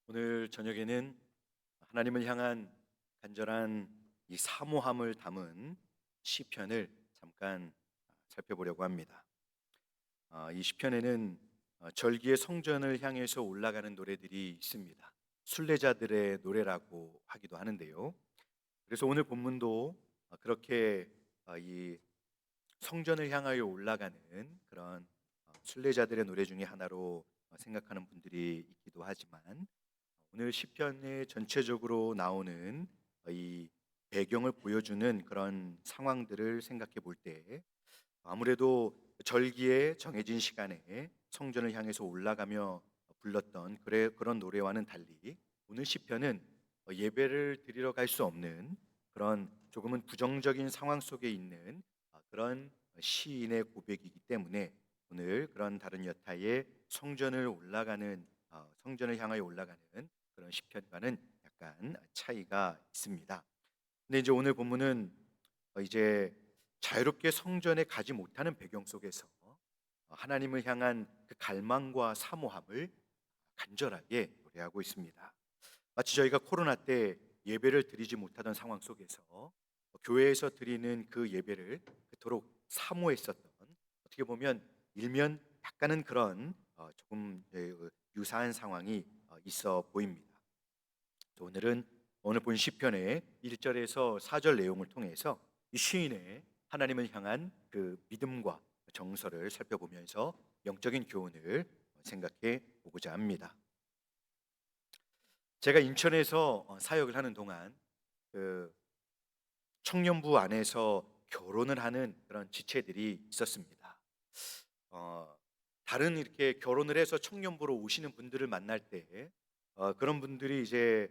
오늘 저녁에는 하나님을 향한 간절한 이 사모함을 담은 시편을 잠깐 살펴보려고 합니다. 이 시편에는 절기의 성전을 향해서 올라가는 노래들이 있습니다. 순례자들의 노래라고 하기도 하는데요. 그래서 오늘 본문도 그렇게 이 성전을 향하여 올라가는 그런 순례자들의 노래 중에 하나로 생각하는 분들이 있기도 하지만, 오늘 시편에 전체적으로 나오는 이 배경을 보여주는 그런 상황들을 생각해 볼 때, 아무래도 절기에 정해진 시간에 성전을 향해서 올라가며 불렀던 그런 노래와는 달리, 오늘 시편은 예배를 드리러 갈 수 없는 그런 조금은 부정적인 상황 속에 있는 그런 시인의 고백이기 때문에, 오늘 그런 다른 여타의 성전을 향하여 올라가는 그런 시편과는 약간 차이가 있습니다. 근데 이제 오늘 본문은 이제 자유롭게 성전에 가지 못하는 배경 속에서 하나님을 향한 그 갈망과 사모함을 간절하게 노래하고 있습니다. 마치 저희가 코로나 때 예배를 드리지 못하던 상황 속에서 교회에서 드리는 그 예배를 그토록 사모했었던, 어떻게 보면 일면 약간은 그런 조금 유사한 상황이 있어 보입니다. 오늘은 오늘 본 시편의 1절에서 4절 내용을 통해서 이 시인의 하나님을 향한 그 믿음과 정서를 살펴보면서 영적인 교훈을 생각해 보고자 합니다. 제가 인천에서 사역을 하는 동안 그 청년부 안에서 결혼을 하는 그런 지체들이 있었습니다. 어, 다른 이렇게 결혼을 해서 청년부로 오시는 분들을 만날 때 그런 분들이 이제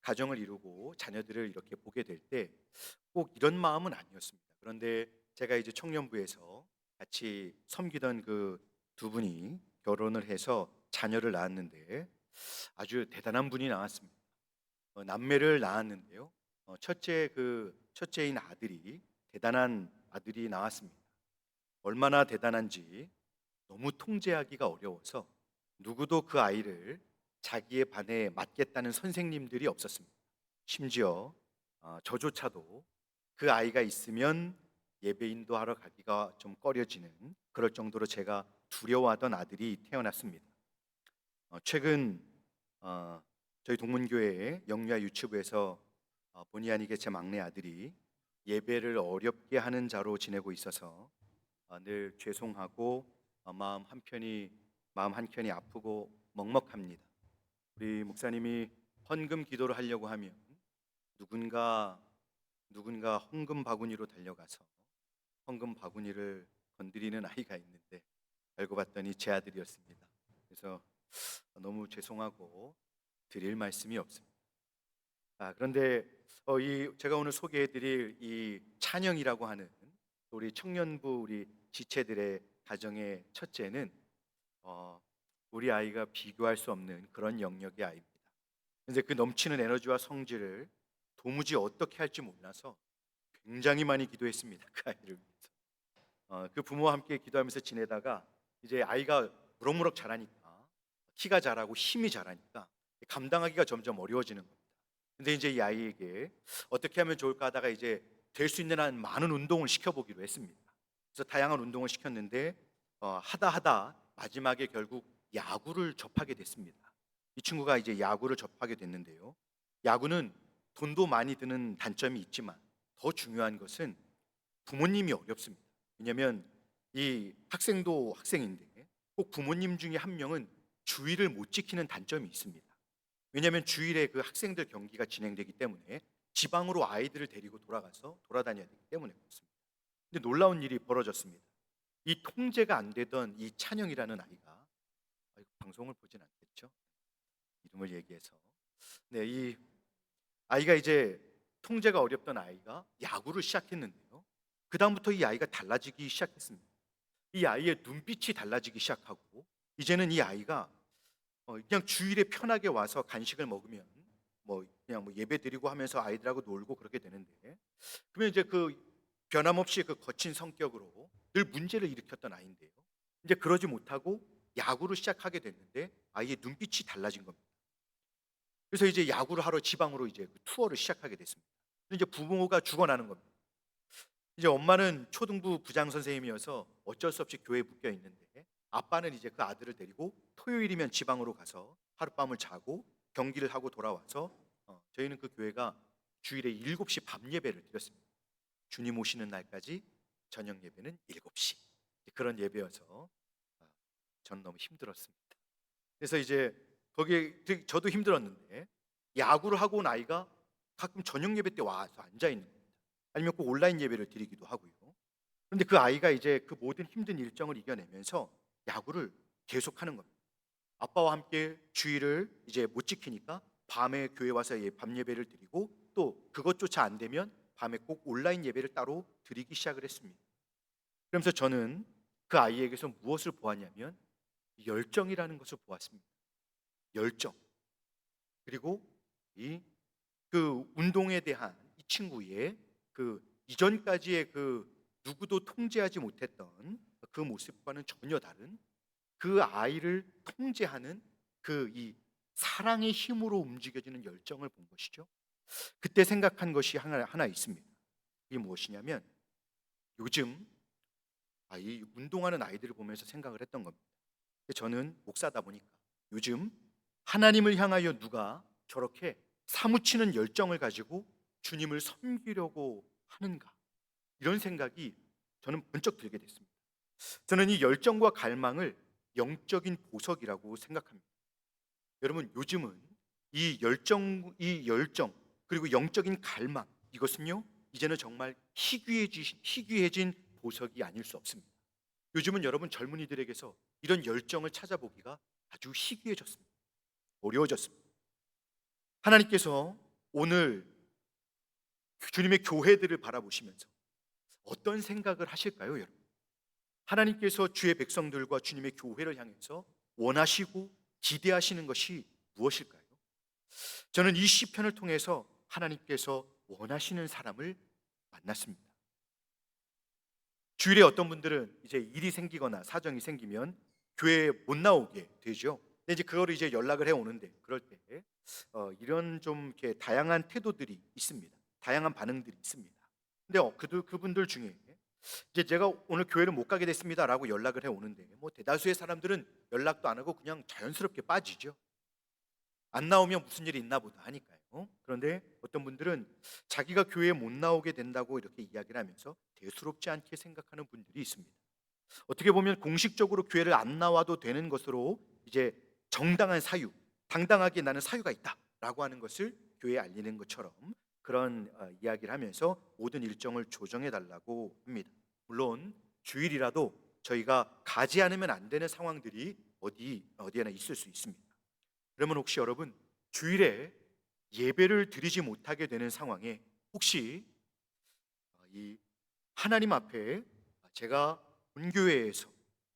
가정을 이루고 자녀들을 이렇게 보게 될 때 꼭 이런 마음은 아니었습니다. 그런데 제가 이제 청년부에서 같이 섬기던 그 두 분이 결혼을 해서 자녀를 낳았는데 아주 대단한 분이 나왔습니다. 남매를 낳았는데요. 첫째인 아들이 대단한 아들이 나왔습니다. 얼마나 대단한지 너무 통제하기가 어려워서 누구도 그 아이를 자기의 반에 맡겠다는 선생님들이 없었습니다. 심지어 저조차도 그 아이가 있으면 예배인도 하러 가기가 좀 꺼려지는, 그럴 정도로 제가 두려워하던 아들이 태어났습니다. 최근 저희 동문교회의 영유아 유치부에서 본의 아니게 제 막내 아들이 예배를 어렵게 하는 자로 지내고 있어서 늘 죄송하고 마음 한켠이 아프고 먹먹합니다. 우리 목사님이 헌금 기도를 하려고 하면 누군가 헌금 바구니로 달려가서 헌금 바구니를 건드리는 아이가 있는데, 알고 봤더니 제 아들이었습니다. 그래서 너무 죄송하고 드릴 말씀이 없습니다. 그런데 이 제가 오늘 소개해드릴 이 찬영이라고 하는 우리 청년부 우리 지체들의 가정의 첫째는 어, 우리 아이가 비교할 수 없는 그런 영역의 아이입니다. 근데 그 넘치는 에너지와 성질을 도무지 어떻게 할지 몰라서 굉장히 많이 기도했습니다. 그 아이를 위해서. 그 부모와 함께 기도하면서 지내다가 이제 아이가 무럭무럭 자라니까, 키가 자라고 힘이 자라니까 감당하기가 점점 어려워지는 겁니다. 근데 이제 이 아이에게 어떻게 하면 좋을까 하다가 이제 될 수 있는 한 많은 운동을 시켜보기로 했습니다. 그래서 다양한 운동을 시켰는데 하다 하다 마지막에 결국 야구를 접하게 됐습니다. 이 친구가 이제 야구를 접하게 됐는데요. 야구는 돈도 많이 드는 단점이 있지만 더 중요한 것은 부모님이 어렵습니다. 왜냐하면 이 학생도 학생인데 꼭 부모님 중에 한 명은 주의를 못 지키는 단점이 있습니다. 왜냐하면 주일에 그 학생들 경기가 진행되기 때문에 지방으로 아이들을 데리고 돌아가서 돌아다녀야 되기 때문에 그렇습니다. 근데 놀라운 일이 벌어졌습니다. 이 통제가 안 되던 이 찬영이라는 아이가, 방송을 보진 않겠죠? 이름을 얘기해서, 네, 이 아이가 이제 통제가 어렵던 아이가 야구를 시작했는데요. 그 다음부터 이 아이가 달라지기 시작했습니다. 이 아이의 눈빛이 달라지기 시작하고, 이제는 이 아이가 그냥 주일에 편하게 와서 간식을 먹으면 그냥 예배 드리고 하면서 아이들하고 놀고 그렇게 되는데, 그러면 이제 그 변함없이 그 거친 성격으로 늘 문제를 일으켰던 아이인데요. 이제 그러지 못하고 야구를 시작하게 됐는데 아이의 눈빛이 달라진 겁니다. 그래서 이제 야구를 하러 지방으로 이제 그 투어를 시작하게 됐습니다. 근데 이제 부모가 죽어나는 겁니다. 이제 엄마는 초등부 부장 선생님이어서 어쩔 수 없이 교회에 묶여 있는데, 아빠는 이제 그 아들을 데리고 토요일이면 지방으로 가서 하룻밤을 자고 경기를 하고 돌아와서, 저희는 그 교회가 주일에 7시 밤 예배를 드렸습니다. 주님 오시는 날까지 저녁 예배는 7시. 그런 예배여서 저는 너무 힘들었습니다. 그래서 이제 거기에 저도 힘들었는데, 야구를 하고 온 아이가 가끔 저녁 예배 때 와서 앉아 있는 겁니다. 아니면 꼭 온라인 예배를 드리기도 하고요. 그런데 그 아이가 이제 그 모든 힘든 일정을 이겨내면서 야구를 계속하는 겁니다. 아빠와 함께 주일을 이제 못 지키니까 밤에 교회 와서 밤 예배를 드리고, 또 그것조차 안 되면 밤에 꼭 온라인 예배를 따로 드리기 시작을 했습니다. 그러면서 저는 그 아이에게서 무엇을 보았냐면 열정이라는 것을 보았습니다. 열정. 그리고 이 그 운동에 대한 이 친구의 그 이전까지의 그 누구도 통제하지 못했던 그 모습과는 전혀 다른, 그 아이를 통제하는 그 이 사랑의 힘으로 움직여지는 열정을 본 것이죠. 그때 생각한 것이 하나 있습니다. 이게 무엇이냐면, 요즘 이 운동하는 아이들을 보면서 생각을 했던 겁니다. 저는 목사다 보니까 요즘 하나님을 향하여 누가 저렇게 사무치는 열정을 가지고 주님을 섬기려고 하는가, 이런 생각이 저는 번쩍 들게 됐습니다. 저는 이 열정과 갈망을 영적인 보석이라고 생각합니다. 여러분, 요즘은 이 열정 그리고 영적인 갈망, 이것은요 이제는 정말 희귀해진 보석이 아닐 수 없습니다. 요즘은 여러분 젊은이들에게서 이런 열정을 찾아보기가 아주 희귀해졌습니다. 어려워졌습니다. 하나님께서 오늘 주님의 교회들을 바라보시면서 어떤 생각을 하실까요, 여러분? 하나님께서 주의 백성들과 주님의 교회를 향해서 원하시고 기대하시는 것이 무엇일까요? 저는 이 시편을 통해서 하나님께서 원하시는 사람을 만났습니다. 주일에 어떤 분들은 이제 일이 생기거나 사정이 생기면 교회에 못 나오게 되죠. 근데 이제 그거를 이제 연락을 해 오는데, 그럴 때 이런 좀 이렇게 다양한 태도들이 있습니다. 다양한 반응들이 있습니다. 근데 그분들 중에 이제 제가 오늘 교회를 못 가게 됐습니다라고 연락을 해 오는데, 뭐 대다수의 사람들은 연락도 안 하고 그냥 자연스럽게 빠지죠. 안 나오면 무슨 일이 있나 보다 하니까요. 그런데 어떤 분들은 자기가 교회에 못 나오게 된다고 이렇게 이야기를 하면서 대수롭지 않게 생각하는 분들이 있습니다. 어떻게 보면 공식적으로 교회를 안 나와도 되는 것으로 이제 정당한 사유, 당당하게 나는 사유가 있다라고 하는 것을 교회에 알리는 것처럼 그런 이야기를 하면서 모든 일정을 조정해 달라고 합니다. 물론 주일이라도 저희가 가지 않으면 안 되는 상황들이 어디에나 있을 수 있습니다. 그러면 혹시 여러분, 주일에 예배를 드리지 못하게 되는 상황에 혹시 이 하나님 앞에 제가 본교회에서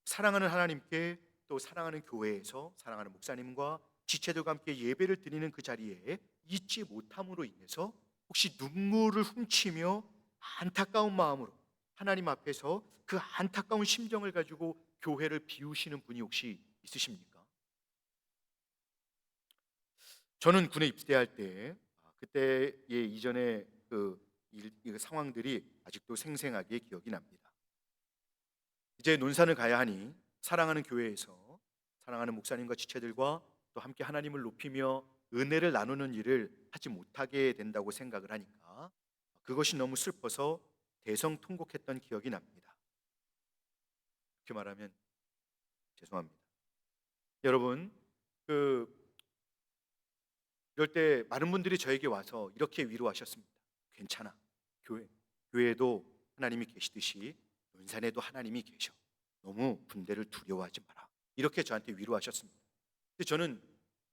사랑하는 하나님께, 또 사랑하는 교회에서 사랑하는 목사님과 지체들과 함께 예배를 드리는 그 자리에 있지 못함으로 인해서 혹시 눈물을 훔치며 안타까운 마음으로 하나님 앞에서 그 안타까운 심정을 가지고 교회를 비우시는 분이 혹시 있으십니까? 저는 군에 입대할 때 그때의 이전의 이 상황들이 아직도 생생하게 기억이 납니다. 이제 논산을 가야 하니 사랑하는 교회에서 사랑하는 목사님과 지체들과 또 함께 하나님을 높이며 은혜를 나누는 일을 하지 못하게 된다고 생각을 하니까 그것이 너무 슬퍼서 대성통곡했던 기억이 납니다. 그렇게 말하면 죄송합니다. 여러분, 그 이럴 때 많은 분들이 저에게 와서 이렇게 위로하셨습니다. 괜찮아. 교회에도 하나님이 계시듯이 논산에도 하나님이 계셔. 너무 군대를 두려워하지 마라. 이렇게 저한테 위로하셨습니다. 근데 저는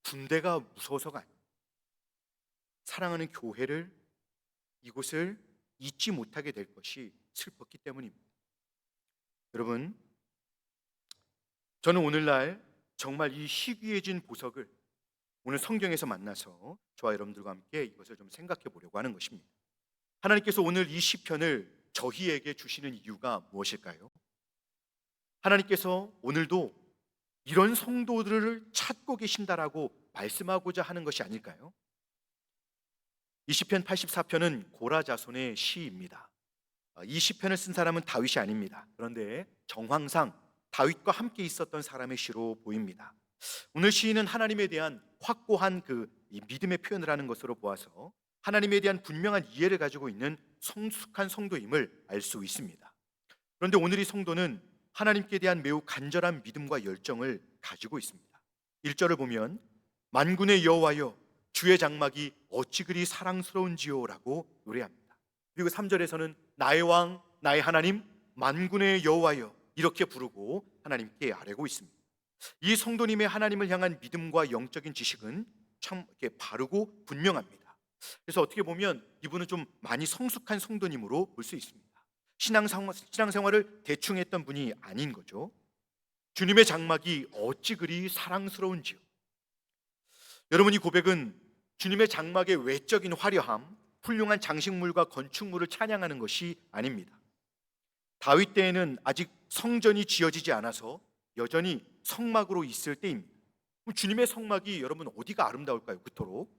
군대가 무서워서가 아니에요. 사랑하는 교회를, 이곳을 잊지 못하게 될 것이 슬펐기 때문입니다. 여러분, 저는 오늘날 정말 이 희귀해진 보석을 오늘 성경에서 만나서 저와 여러분들과 함께 이것을 좀 생각해 보려고 하는 것입니다. 하나님께서 오늘 이 시편을 저희에게 주시는 이유가 무엇일까요? 하나님께서 오늘도 이런 성도들을 찾고 계신다라고 말씀하고자 하는 것이 아닐까요? 이 시편 84편은 고라 자손의 시입니다. 이 시편을 쓴 사람은 다윗이 아닙니다. 그런데 정황상 다윗과 함께 있었던 사람의 시로 보입니다. 오늘 시인은 하나님에 대한 확고한 이 믿음의 표현을 하는 것으로 보아서 하나님에 대한 분명한 이해를 가지고 있는 성숙한 성도임을 알 수 있습니다. 그런데 오늘 이 성도는 하나님께 대한 매우 간절한 믿음과 열정을 가지고 있습니다. 1절을 보면 만군의 여호와여 주의 장막이 어찌 그리 사랑스러운지요 라고 노래합니다. 그리고 3절에서는 나의 왕 나의 하나님 만군의 여호와여 이렇게 부르고 하나님께 아뢰고 있습니다. 이 성도님의 하나님을 향한 믿음과 영적인 지식은 참 이렇게 바르고 분명합니다. 그래서 어떻게 보면 이분은 좀 많이 성숙한 성도님으로 볼 수 있습니다. 신앙생활을 대충 했던 분이 아닌 거죠. 주님의 장막이 어찌 그리 사랑스러운지요. 여러분, 이 고백은 주님의 장막의 외적인 화려함, 훌륭한 장식물과 건축물을 찬양하는 것이 아닙니다. 다윗 때에는 아직 성전이 지어지지 않아서 여전히 성막으로 있을 때입니다. 그럼 주님의 성막이 여러분 어디가 아름다울까요? 그토록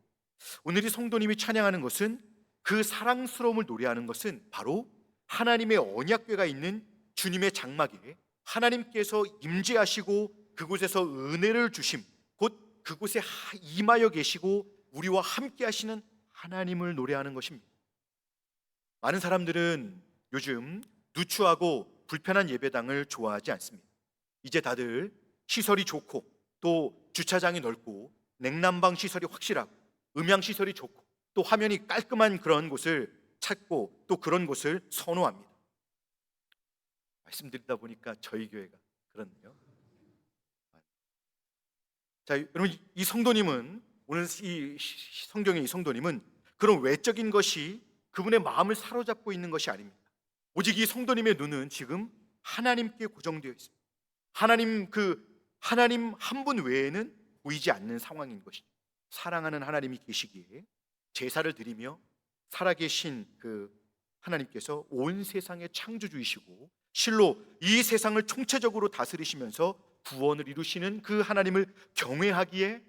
오늘 이 성도님이 찬양하는 것은 그 사랑스러움을 노래하는 것은 바로 하나님의 언약궤가 있는 주님의 장막에 하나님께서 임재하시고 그곳에서 은혜를 주심, 곧 그곳에 임하여 계시고 우리와 함께 하시는 하나님을 노래하는 것입니다. 많은 사람들은 요즘 누추하고 불편한 예배당을 좋아하지 않습니다. 이제 다들 시설이 좋고 또 주차장이 넓고 냉난방 시설이 확실하고 음향 시설이 좋고 또 화면이 깔끔한 그런 곳을 찾고 또 그런 곳을 선호합니다. 말씀드리다 보니까 저희 교회가 그렇네요. 자, 여러분, 이 성도님은 오늘 이 성경의 이 성도님은 그런 외적인 것이 그분의 마음을 사로잡고 있는 것이 아닙니다. 오직 이 성도님의 눈은 지금 하나님께 고정되어 있습니다. 하나님 한 분 외에는 보이지 않는 상황인 것이죠. 사랑하는 하나님이 계시기에 제사를 드리며 살아계신 그 하나님께서 온 세상의 창조주이시고 실로 이 세상을 총체적으로 다스리시면서 구원을 이루시는 그 하나님을 경외하기에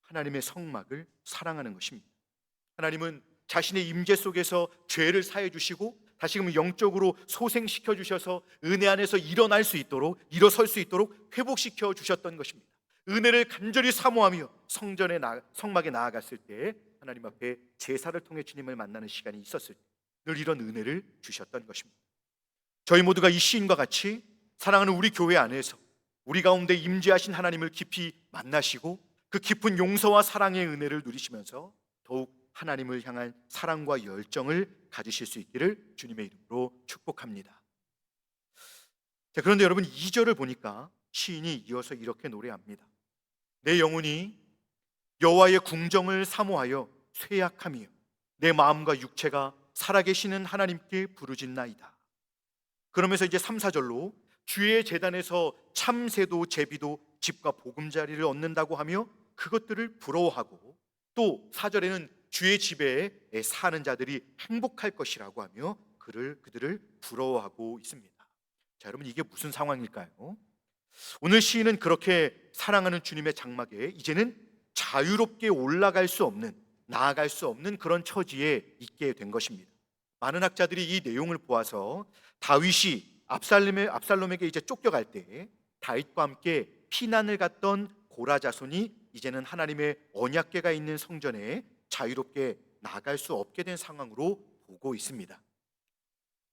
하나님의 성막을 사랑하는 것입니다. 하나님은 자신의 임재 속에서 죄를 사해 주시고 다시금 영적으로 소생시켜 주셔서 은혜 안에서 일어날 수 있도록 일어설 수 있도록 회복시켜 주셨던 것입니다. 은혜를 간절히 사모하며 성막에 나아갔을 때 하나님 앞에 제사를 통해 주님을 만나는 시간이 있었을 때 늘 이런 은혜를 주셨던 것입니다. 저희 모두가 이 시인과 같이 사랑하는 우리 교회 안에서 우리 가운데 임재하신 하나님을 깊이 만나시고 그 깊은 용서와 사랑의 은혜를 누리시면서 더욱 하나님을 향한 사랑과 열정을 가지실 수 있기를 주님의 이름으로 축복합니다. 자, 그런데 여러분 2절을 보니까 시인이 이어서 이렇게 노래합니다. 내 영혼이 여호와의 궁정을 사모하여 쇠약하며 내 마음과 육체가 살아계시는 하나님께 부르짖나이다. 그러면서 이제 3, 4절로 주의 제단에서 참새도 제비도 집과 보금자리를 얻는다고 하며 그것들을 부러워하고 또 4절에는 주의 집에 사는 자들이 행복할 것이라고 하며 그들을 부러워하고 있습니다. 자, 여러분 이게 무슨 상황일까요? 오늘 시인은 그렇게 사랑하는 주님의 장막에 이제는 자유롭게 올라갈 수 없는 나아갈 수 없는 그런 처지에 있게 된 것입니다. 많은 학자들이 이 내용을 보아서 다윗이 압살롬에게 이제 쫓겨갈 때 다윗과 함께 피난을 갔던 고라 자손이 이제는 하나님의 언약궤가 있는 성전에 자유롭게 나갈 수 없게 된 상황으로 보고 있습니다.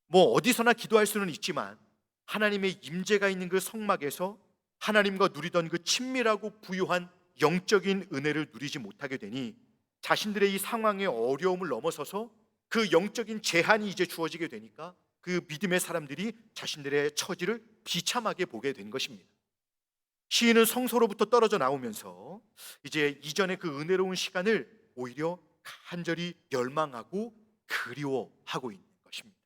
뭐 어디서나 기도할 수는 있지만 하나님의 임재가 있는 그 성막에서 하나님과 누리던 그 친밀하고 부유한 영적인 은혜를 누리지 못하게 되니 자신들의 이 상황의 어려움을 넘어서서 그 영적인 제한이 이제 주어지게 되니까 그 믿음의 사람들이 자신들의 처지를 비참하게 보게 된 것입니다. 시인은 성소로부터 떨어져 나오면서 이제 이전의 그 은혜로운 시간을 오히려 간절히 열망하고 그리워하고 있는 것입니다.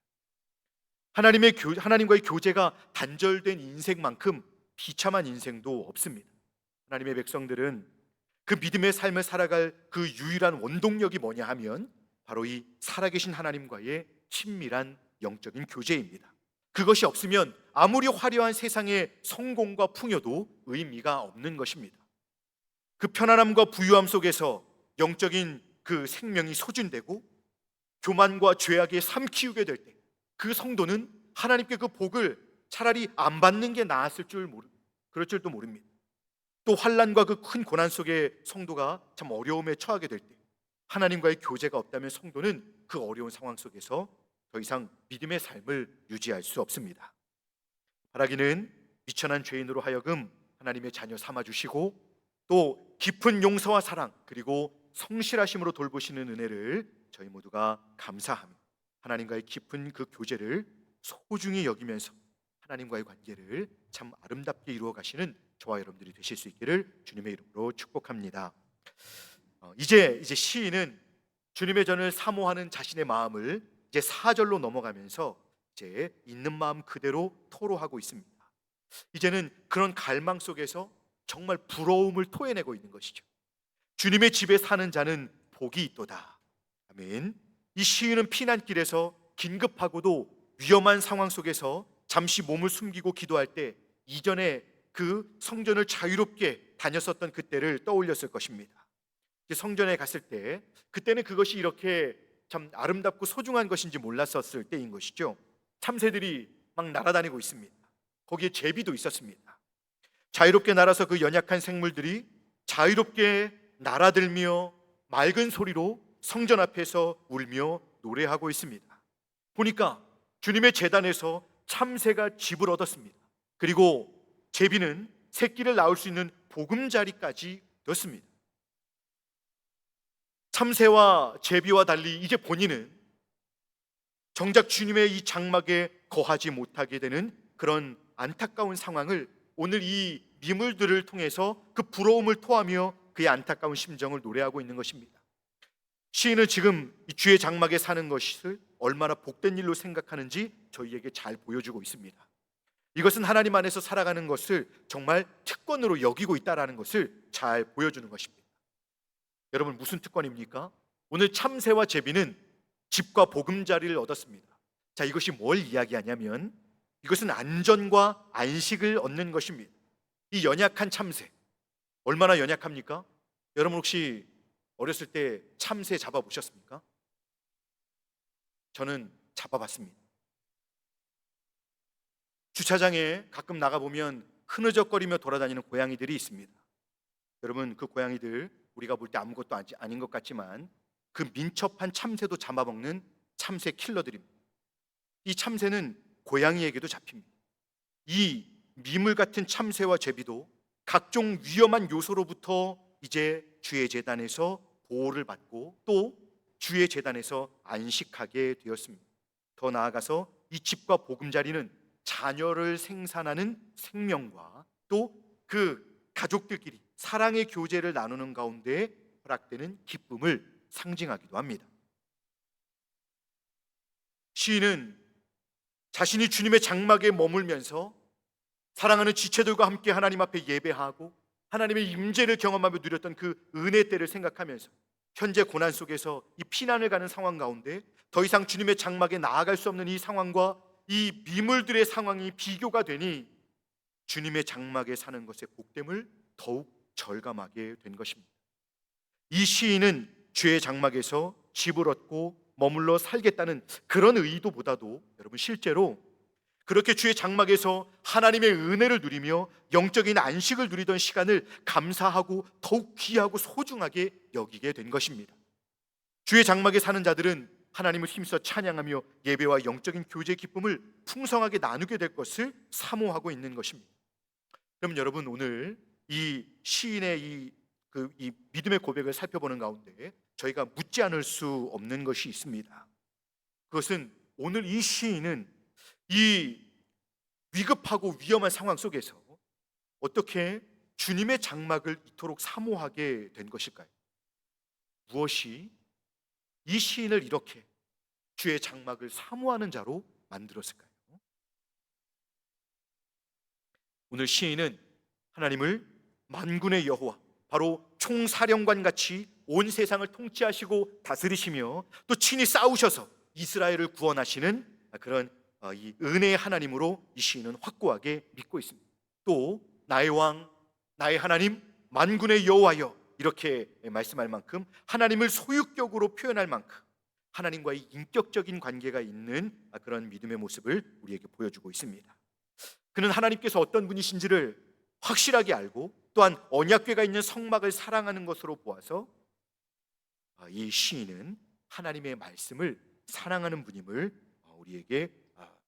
하나님과의 교제가 단절된 인생만큼 비참한 인생도 없습니다. 하나님의 백성들은 그 믿음의 삶을 살아갈 그 유일한 원동력이 뭐냐 하면 바로 이 살아계신 하나님과의 친밀한 영적인 교제입니다. 그것이 없으면 아무리 화려한 세상의 성공과 풍요도 의미가 없는 것입니다. 그 편안함과 부유함 속에서 영적인 그 생명이 소진되고 교만과 죄악에 삼키우게 될 때 그 성도는 하나님께 그 복을 차라리 안 받는 게 나았을 줄 그럴 줄도 모릅니다. 또 환난과 그 큰 고난 속에 성도가 참 어려움에 처하게 될 때 하나님과의 교제가 없다면 성도는 그 어려운 상황 속에서 더 이상 믿음의 삶을 유지할 수 없습니다. 바라기는 미천한 죄인으로 하여금 하나님의 자녀 삼아주시고 또 깊은 용서와 사랑 그리고 성실하심으로 돌보시는 은혜를 저희 모두가 감사하며 하나님과의 깊은 그 교제를 소중히 여기면서 하나님과의 관계를 참 아름답게 이루어 가시는 저와 여러분들이 되실 수 있기를 주님의 이름으로 축복합니다. 이제 시인은 주님의 전을 사모하는 자신의 마음을 이제 4절로 넘어가면서 이제 있는 마음 그대로 토로하고 있습니다. 이제는 그런 갈망 속에서 정말 부러움을 토해내고 있는 것이죠. 주님의 집에 사는 자는 복이 있도다. 아멘. 이 시인은 피난길에서 긴급하고도 위험한 상황 속에서 잠시 몸을 숨기고 기도할 때 이전에 그 성전을 자유롭게 다녔었던 그때를 떠올렸을 것입니다. 성전에 갔을 때 그때는 그것이 이렇게 참 아름답고 소중한 것인지 몰랐었을 때인 것이죠. 참새들이 막 날아다니고 있습니다. 거기에 제비도 있었습니다. 자유롭게 날아서 그 연약한 생물들이 자유롭게 날아들며 맑은 소리로 성전 앞에서 울며 노래하고 있습니다. 보니까 주님의 제단에서 참새가 집을 얻었습니다. 그리고 제비는 새끼를 낳을 수 있는 보금자리까지 넣습니다. 참새와 제비와 달리 이제 본인은 정작 주님의 이 장막에 거하지 못하게 되는 그런 안타까운 상황을 오늘 이 미물들을 통해서 그 부러움을 토하며 그의 안타까운 심정을 노래하고 있는 것입니다. 시인은 지금 이 주의 장막에 사는 것을 얼마나 복된 일로 생각하는지 저희에게 잘 보여주고 있습니다. 이것은 하나님 안에서 살아가는 것을 정말 특권으로 여기고 있다는 것을 잘 보여주는 것입니다. 여러분, 무슨 특권입니까? 오늘 참새와 제비는 집과 보금자리를 얻었습니다. 자, 이것이 뭘 이야기하냐면 이것은 안전과 안식을 얻는 것입니다. 이 연약한 참새, 얼마나 연약합니까? 여러분 혹시 어렸을 때 참새 잡아보셨습니까? 저는 잡아봤습니다. 주차장에 가끔 나가보면 흐느적거리며 돌아다니는 고양이들이 있습니다. 여러분, 그 고양이들 우리가 볼 때 아무것도 아닌 것 같지만 그 민첩한 참새도 잡아먹는 참새 킬러들입니다. 이 참새는 고양이에게도 잡힙니다. 이 미물 같은 참새와 제비도 각종 위험한 요소로부터 이제 주의 제단에서 보호를 받고 또 주의 제단에서 안식하게 되었습니다. 더 나아가서 이 집과 보금자리는 자녀를 생산하는 생명과 또 그 가족들끼리 사랑의 교제를 나누는 가운데 허락되는 기쁨을 상징하기도 합니다. 시인은 자신이 주님의 장막에 머물면서 사랑하는 지체들과 함께 하나님 앞에 예배하고 하나님의 임재를 경험하며 누렸던 그 은혜 때를 생각하면서 현재 고난 속에서 이 피난을 가는 상황 가운데 더 이상 주님의 장막에 나아갈 수 없는 이 상황과 이 미물들의 상황이 비교가 되니 주님의 장막에 사는 것의 복됨을 더욱 절감하게 된 것입니다. 이 시인은 주의 장막에서 집을 얻고 머물러 살겠다는 그런 의도보다도 여러분 실제로 그렇게 주의 장막에서 하나님의 은혜를 누리며 영적인 안식을 누리던 시간을 감사하고 더욱 귀하고 소중하게 여기게 된 것입니다. 주의 장막에 사는 자들은 하나님을 힘써 찬양하며 예배와 영적인 교제 기쁨을 풍성하게 나누게 될 것을 사모하고 있는 것입니다. 그럼 여러분, 오늘 이 시인의 이 믿음의 고백을 살펴보는 가운데 저희가 묻지 않을 수 없는 것이 있습니다. 그것은 오늘 이 시인은 이 위급하고 위험한 상황 속에서 어떻게 주님의 장막을 이토록 사모하게 된 것일까요? 무엇이 이 시인을 이렇게 주의 장막을 사모하는 자로 만들었을까요? 오늘 시인은 하나님을 만군의 여호와, 바로 총사령관 같이 온 세상을 통치하시고 다스리시며 또 친히 싸우셔서 이스라엘을 구원하시는 그런 이 은혜의 하나님으로 이 시인은 확고하게 믿고 있습니다. 또 나의 왕, 나의 하나님, 만군의 여호와여 이렇게 말씀할 만큼, 하나님을 소유격으로 표현할 만큼 하나님과의 인격적인 관계가 있는 그런 믿음의 모습을 우리에게 보여주고 있습니다. 그는 하나님께서 어떤 분이신지를 확실하게 알고 또한 언약궤가 있는 성막을 사랑하는 것으로 보아서 이 시인은 하나님의 말씀을 사랑하는 분임을 우리에게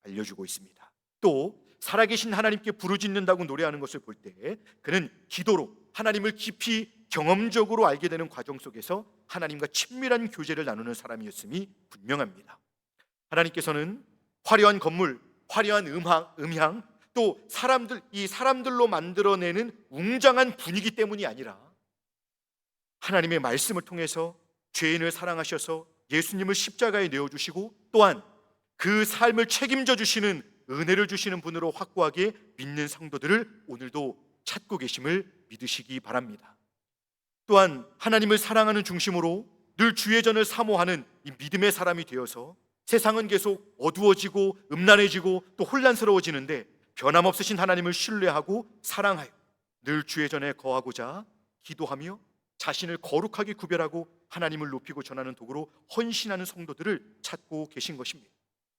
알려주고 있습니다. 또 살아계신 하나님께 부르짖는다고 노래하는 것을 볼 때 그는 기도로 하나님을 깊이 경험적으로 알게 되는 과정 속에서 하나님과 친밀한 교제를 나누는 사람이었음이 분명합니다. 하나님께서는 화려한 건물, 화려한 음향, 또 사람들로 만들어내는 웅장한 분위기 때문이 아니라 하나님의 말씀을 통해서 죄인을 사랑하셔서 예수님을 십자가에 내어주시고 또한 그 삶을 책임져 주시는 은혜를 주시는 분으로 확고하게 믿는 성도들을 오늘도 찾고 계심을 믿으시기 바랍니다. 또한 하나님을 사랑하는 중심으로 늘 주의 전을 사모하는 이 믿음의 사람이 되어서 세상은 계속 어두워지고 음란해지고 또 혼란스러워지는데 변함없으신 하나님을 신뢰하고 사랑하여 늘 주의 전에 거하고자 기도하며 자신을 거룩하게 구별하고 하나님을 높이고 전하는 도구로 헌신하는 성도들을 찾고 계신 것입니다.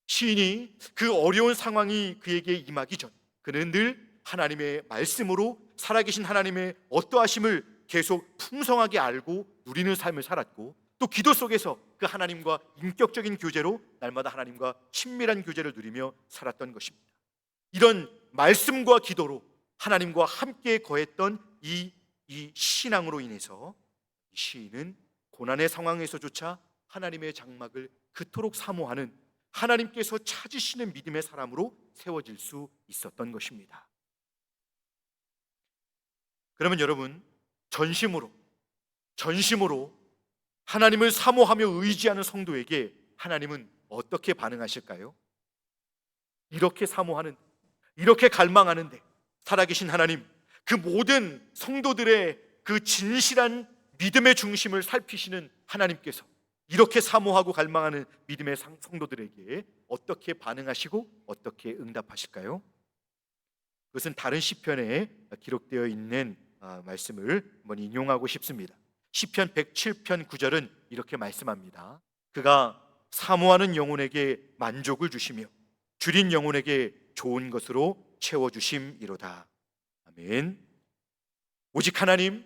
시인이 그 어려운 상황이 그에게 임하기 전 그는 늘 하나님의 말씀으로 살아계신 하나님의 어떠하심을 계속 풍성하게 알고 누리는 삶을 살았고, 또 기도 속에서 그 하나님과 인격적인 교제로 날마다 하나님과 친밀한 교제를 누리며 살았던 것입니다. 이런 말씀과 기도로 하나님과 함께 거했던 이 신앙으로 인해서 시인은 고난의 상황에서조차 하나님의 장막을 그토록 사모하는 하나님께서 찾으시는 믿음의 사람으로 세워질 수 있었던 것입니다. 그러면 여러분, 전심으로 하나님을 사모하며 의지하는 성도에게 하나님은 어떻게 반응하실까요? 이렇게 사모하는, 이렇게 갈망하는데 살아계신 하나님, 그 모든 성도들의 그 진실한 믿음의 중심을 살피시는 하나님께서 이렇게 사모하고 갈망하는 믿음의 성도들에게 어떻게 반응하시고 어떻게 응답하실까요? 그것은 다른 시편에 기록되어 있는 말씀을 한번 인용하고 싶습니다. 시편 107편 9절은 이렇게 말씀합니다. 그가 사모하는 영혼에게 만족을 주시며 줄인 영혼에게 좋은 것으로 채워주심이로다. 아멘. 오직 하나님,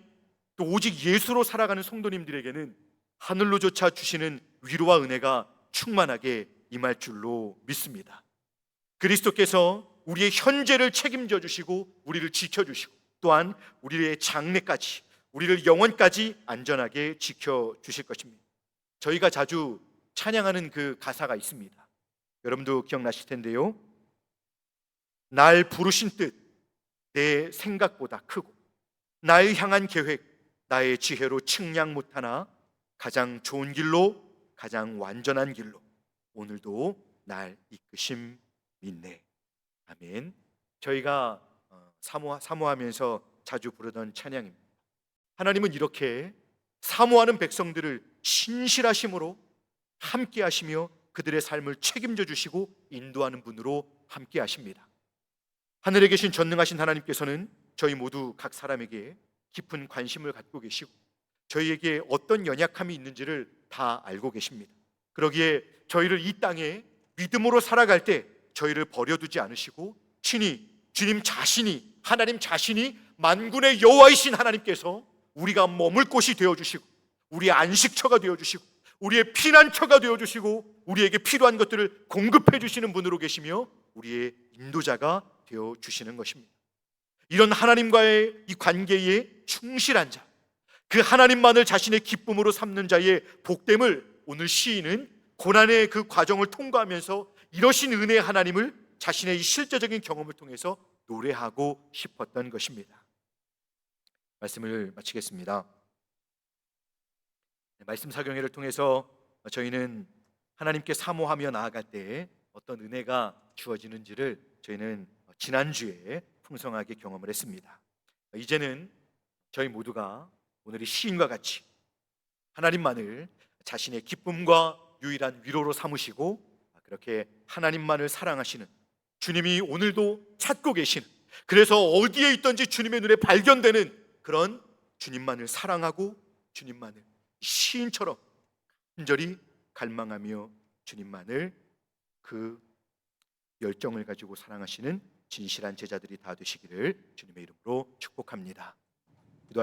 또 오직 예수로 살아가는 성도님들에게는 하늘로조차 주시는 위로와 은혜가 충만하게 임할 줄로 믿습니다. 그리스도께서 우리의 현재를 책임져 주시고 우리를 지켜주시고 또한 우리의 장래까지, 우리를 영원까지 안전하게 지켜주실 것입니다. 저희가 자주 찬양하는 그 가사가 있습니다. 여러분도 기억나실 텐데요. 날 부르신 뜻 내 생각보다 크고 나를 향한 계획 나의 지혜로 측량 못하나 가장 좋은 길로, 가장 완전한 길로 오늘도 날 이끄심 믿네. 아멘. 저희가 사모하면서 자주 부르던 찬양입니다. 하나님은 이렇게 사모하는 백성들을 신실하심으로 함께 하시며 그들의 삶을 책임져 주시고 인도하는 분으로 함께 하십니다. 하늘에 계신 전능하신 하나님께서는 저희 모두 각 사람에게 깊은 관심을 갖고 계시고 저희에게 어떤 연약함이 있는지를 다 알고 계십니다. 그러기에 저희를 이 땅에 믿음으로 살아갈 때 저희를 버려두지 않으시고 친히 주님 자신이, 하나님 자신이 만군의 여호와이신 하나님께서 우리가 머물 곳이 되어주시고 우리의 안식처가 되어주시고 우리의 피난처가 되어주시고 우리에게 필요한 것들을 공급해 주시는 분으로 계시며 우리의 인도자가 되어주시는 것입니다. 이런 하나님과의 이 관계에 충실한 자, 그 하나님만을 자신의 기쁨으로 삼는 자의 복됨을 오늘 시인은 고난의 그 과정을 통과하면서 이러신 은혜의 하나님을 자신의 이 실제적인 경험을 통해서 노래하고 싶었던 것입니다. 말씀을 마치겠습니다. 말씀 사경회를 통해서 저희는 하나님께 사모하며 나아갈 때 어떤 은혜가 주어지는지를 저희는 지난주에 풍성하게 경험을 했습니다. 이제는 저희 모두가 오늘의 시인과 같이 하나님만을 자신의 기쁨과 유일한 위로로 삼으시고 그렇게 하나님만을 사랑하시는 주님이 오늘도 찾고 계시는, 그래서 어디에 있든지 주님의 눈에 발견되는 그런 주님만을 사랑하고 주님만을 시인처럼 간절히 갈망하며 주님만을 그 열정을 가지고 사랑하시는 진실한 제자들이 다 되시기를 주님의 이름으로 축복합니다. 기도하겠습니다.